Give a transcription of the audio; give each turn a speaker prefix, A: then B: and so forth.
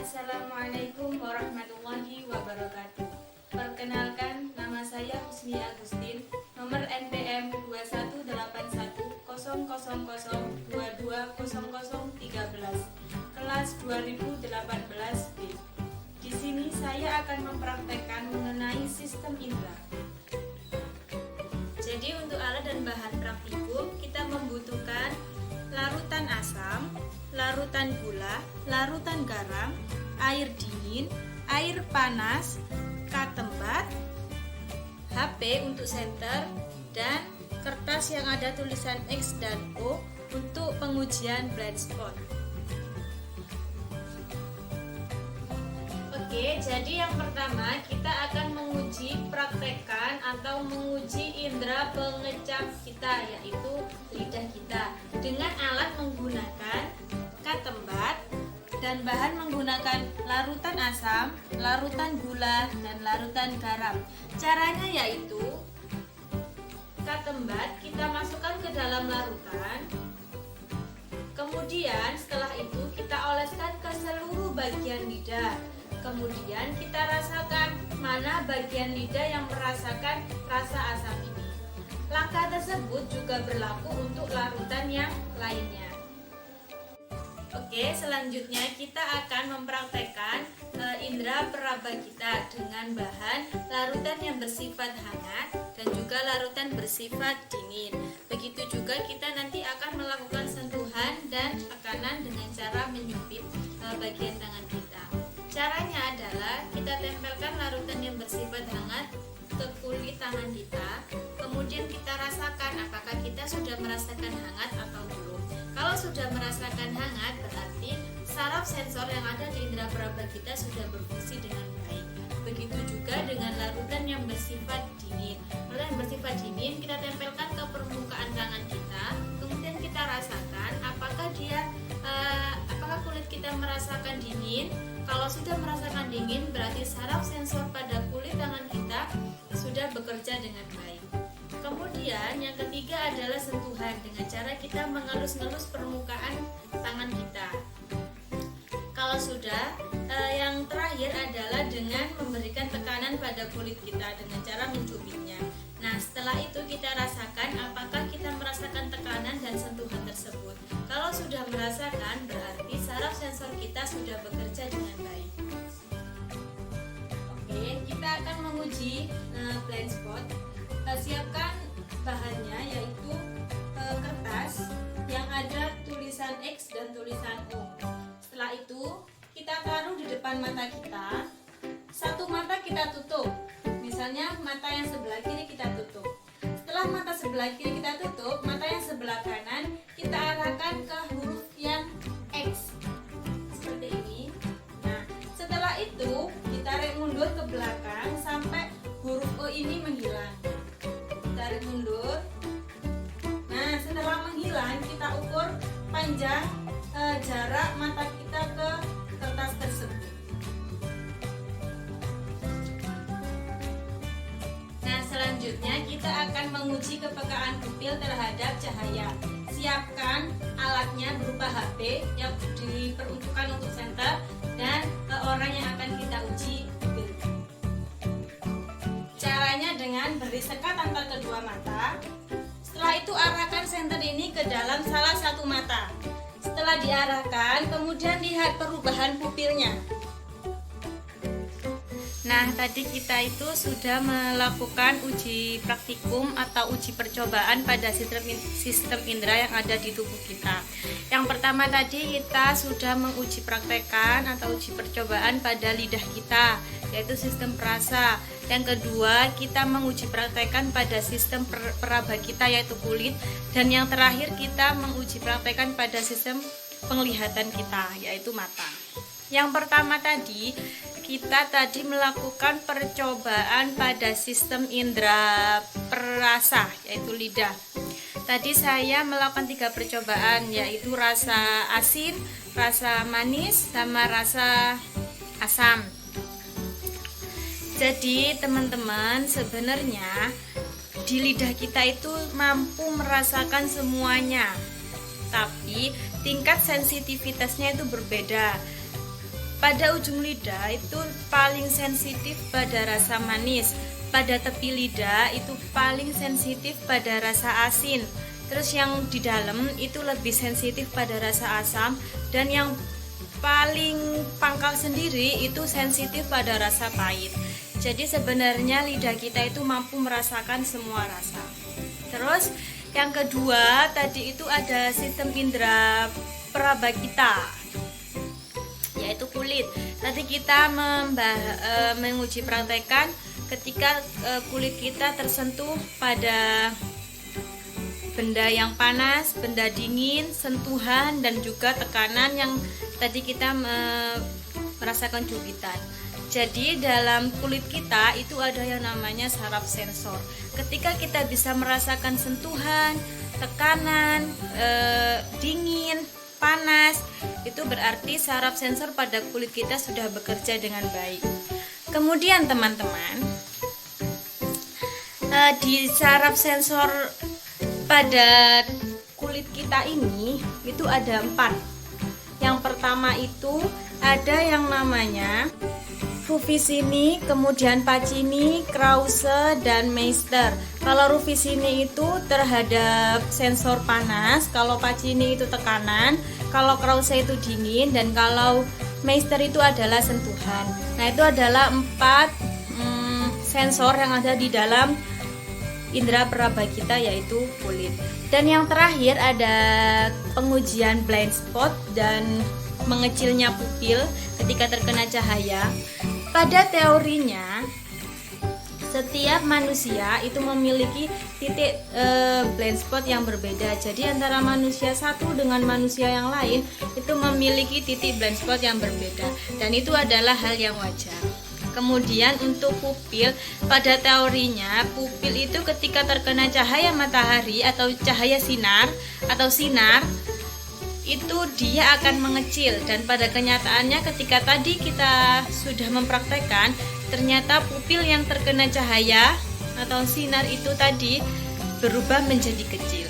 A: Assalamualaikum warahmatullahi wabarakatuh. Perkenalkan, nama saya Husni Agustin, nomor NPM 21810000220013, kelas 2018B. Di sini saya akan mempraktekkan mengenai sistem indera. Jadi untuk alat dan bahan praktikum kita membutuhkan larutan asam, larutan gula, larutan garam, air dingin, air panas, katembat, HP untuk senter, dan kertas yang ada tulisan X dan O untuk pengujian blind spot. Oke, jadi yang pertama kita akan menguji praktekan atau menguji indera pengecap kita, yaitu lidah kita, dengan alat menggunakan katembat dan bahan menggunakan larutan asam, larutan gula, dan larutan garam. Caranya yaitu katembat kita masukkan ke dalam larutan, kemudian setelah itu kita oleskan ke seluruh bagian lidah. Kemudian kita rasakan mana bagian lidah yang merasakan rasa asam ini. Langkah tersebut juga berlaku untuk larutan yang lainnya. Oke, selanjutnya kita akan mempraktekkan indera peraba kita dengan bahan larutan yang bersifat hangat dan juga larutan bersifat dingin. Begitu juga kita nanti akan melakukan sentuhan dan tekanan dengan cara menyubit bagian tangan kita. Caranya adalah kita tempelkan larutan yang bersifat hangat ke kulit tangan kita, kemudian kita rasakan apakah kita sudah merasakan hangat atau belum. Kalau sudah merasakan hangat, berarti saraf sensor yang ada di indera peraba kita sudah berfungsi dengan baik. Begitu juga dengan larutan yang bersifat dingin. Larutan yang bersifat dingin kita tempelkan ke permukaan tangan kita, kemudian kita rasakan apakah kulit kita merasakan dingin. Kalau sudah merasakan dingin, berarti saraf sensor pada kulit tangan kita sudah bekerja dengan baik. Kemudian yang ketiga adalah sentuhan, dengan cara kita mengelus-ngelus permukaan tangan kita. Kalau sudah, yang terakhir adalah dengan memberikan tekanan pada kulit kita dengan cara mencubitnya. Nah, setelah itu kita rasakan apakah kita merasakan tekanan dan sentuhan tersebut. Kalau sudah merasakan, berarti saraf sensor kita sudah bekerja dengan baik. Oke, kita akan menguji blind spot. Siapkan bahannya, yaitu kertas yang ada tulisan X dan tulisan O. Setelah itu kita taruh di depan mata kita. Satu mata kita tutup, misalnya mata yang sebelah kiri kita tutup. Setelah mata sebelah kiri kita tutup, mata yang sebelah kanan kita arahkan ke huruf yang X seperti ini. Nah, setelah itu ditarik mundur ke belakang sampai huruf O ini menghilang. Tarik mundur. Nah, setelah menghilang kita ukur panjang jarak mata kita ke kertas tersebut. Nah, selanjutnya kita akan menguji kepekaan pupil terhadap cahaya. Siapkan alatnya berupa HP yang diperuntukkan untuk senter dan orang yang akan kita uji pupil. Caranya dengan beri sekat antara kedua mata. Setelah itu arahkan senter ini ke dalam salah satu mata. Setelah diarahkan, kemudian lihat perubahan pupilnya. Nah, tadi kita itu sudah melakukan uji praktikum atau uji percobaan pada sistem indera yang ada di tubuh kita. Yang pertama tadi kita sudah menguji praktekan atau uji percobaan pada lidah kita, yaitu sistem perasa. Yang kedua, kita menguji praktekan pada sistem peraba kita, yaitu kulit. Dan yang terakhir, kita menguji praktekan pada sistem penglihatan kita, yaitu mata. Yang pertama tadi, kita melakukan percobaan pada sistem indera perasa, yaitu lidah. Tadi saya melakukan 3 percobaan, yaitu rasa asin, rasa manis, sama rasa asam. Jadi teman-teman, sebenarnya di lidah kita itu mampu merasakan semuanya, tapi tingkat sensitivitasnya itu berbeda. pada ujung lidah itu paling sensitif pada rasa manis, pada tepi lidah itu paling sensitif pada rasa asin. Terus yang di dalam itu lebih sensitif pada rasa asam, dan yang paling pangkal sendiri itu sensitif pada rasa pahit. Jadi sebenarnya lidah kita itu mampu merasakan semua rasa. Terus yang kedua tadi itu ada sistem indera peraba kita, yaitu kulit. Tadi kita menguji praktekan ketika kulit kita tersentuh pada benda yang panas, benda dingin, sentuhan, dan juga tekanan yang tadi kita merasakan jubitan. Jadi dalam kulit kita itu ada yang namanya saraf sensor. Ketika kita bisa merasakan sentuhan, tekanan, dingin, panas, itu berarti saraf sensor pada kulit kita sudah bekerja dengan baik. Kemudian teman-teman, di saraf sensor pada kulit kita ini itu ada 4. Yang pertama itu ada yang namanya Rufisini, kemudian Pacini, Krause, dan Meister. Kalau Rufisini itu terhadap sensor panas, kalau Pacini itu tekanan, kalau Krause itu dingin, dan kalau Meister itu adalah sentuhan. Nah, itu adalah 4 sensor yang ada di dalam indera peraba kita, yaitu kulit. Dan yang terakhir ada pengujian blind spot dan mengecilnya pupil ketika terkena cahaya. Pada teorinya setiap manusia itu memiliki titik blind spot yang berbeda. Jadi antara manusia satu dengan manusia yang lain itu memiliki titik blind spot yang berbeda, dan itu adalah hal yang wajar. Kemudian untuk pupil, pada teorinya pupil itu ketika terkena cahaya matahari atau cahaya sinar itu dia akan mengecil, dan pada kenyataannya ketika tadi kita sudah mempraktekkan, ternyata pupil yang terkena cahaya atau sinar itu tadi berubah menjadi kecil.